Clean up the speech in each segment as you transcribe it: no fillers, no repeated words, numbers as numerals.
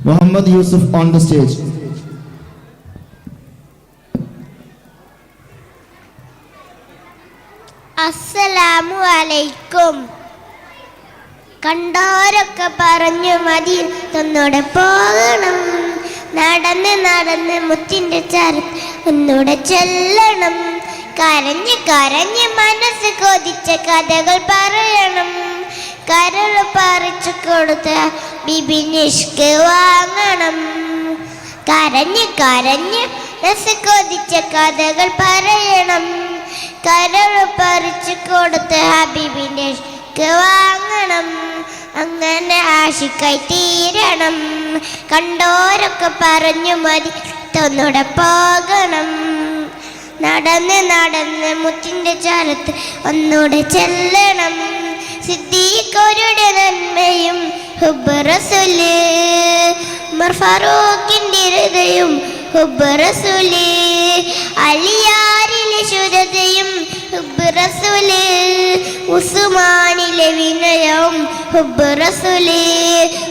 Muhammad Yusuf on the stage. അസ്സലാമു അലൈക്കും. കണ്ടോരൊക്കെ പറഞ്ഞു മതി ഒന്നൂടെ പോകണം, നടന്ന് നടന്ന് മുത്തിന്റെ ചാരത്ത് ഒന്നൂടെ ചെല്ലണം, കരഞ്ഞ് കരഞ്ഞ് മനസ്സ് കൊതിച്ച കഥകൾ പറയണം, കരൾ പറിച്ചു കൊടുത്ത ബിബിനിഷ്ക് വാങ്ങണം, കരഞ്ഞ് കരഞ്ഞ് മനസ്സ് കൊതിച്ച കഥകൾ പറയണം, കരൾ പറിച്ചു കൊടുത്ത ഹബീബിന്റെ വാങ്ങണം, അങ്ങനെ ആശിക്കായി തീരണം, കണ്ടോരൊക്കെ പറഞ്ഞു മതി ഒന്നൂടെ പോകണം, നടന്ന് നടന്ന് മുത്തിന്റെ ചാരത്ത് ഒന്നൂടെ ചെല്ലണം, സിദ്ദീഖരുടെ നന്മയും ഹുബ്ബ് റസൂല്, ഉമർ ഫാറൂഖിന്റെ ഹൃദയം ഹുബ്ബ് റസൂല്, അലിയാരിലെ ശുദ്ധതയും ഹുബ്ബ് റസൂല്, ഉസ്മാനിലെ വിനയവും ഹുബ്ബ് റസൂല്,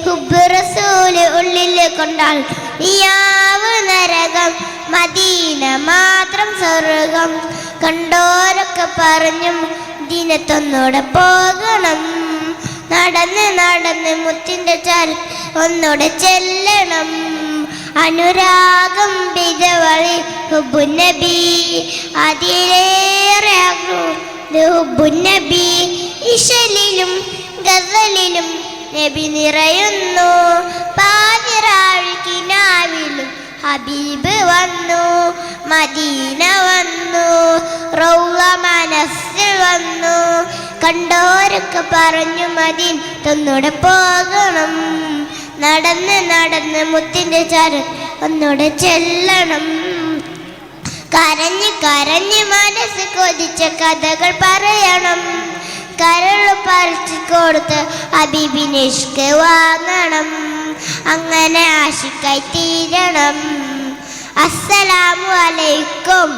ഹുബ്ബ് റസൂല് ഉള്ളിൽ കൊണ്ടാൽ നിയാവ് നരകം, മദീന മാത്രം സ്വർഗം, കണ്ടോരൊക്കെ പറഞ്ഞും ദിനത്തൊന്നൂടെ പോകണം, നടന്ന് നടന്ന് മുത്തിന്റെ ചാരത്ത് ഒന്നൂടെ ചെല്ലണം, അനുരാഗം പിതവഴി ഹുബ്ബുന്നബി, അതിലേറെ ഹുബ്ബുന്നബി, ഇശലിലും ഗസലിലും നബി നിറയുന്നു, പാതിരാഴ്കിനാവിലും ഹബീബ് വന്നു, മദീന വന്നു, റൗള മനസ്സിൽ വന്നു, കണ്ടോരൊക്കെ പറഞ്ഞു മദീന ഒന്നൂടെ പോകണം, നടന്ന് നടന്ന് മുത്തിന്റെ ചാരത്ത് ഒന്നൂടെ ചെല്ലണം, കരഞ്ഞ് കരഞ്ഞ് മനസ്സ് കൊതിച്ച കഥകൾ പറയണം, കരൾ പറിച്ചു കൊടുത്ത് ഹബീബിനിഷ്ക് വാങ്ങണം, അങ്ങനെ ആശിക്കായി തീരണം. അസ്സലാമു അലൈക്കും.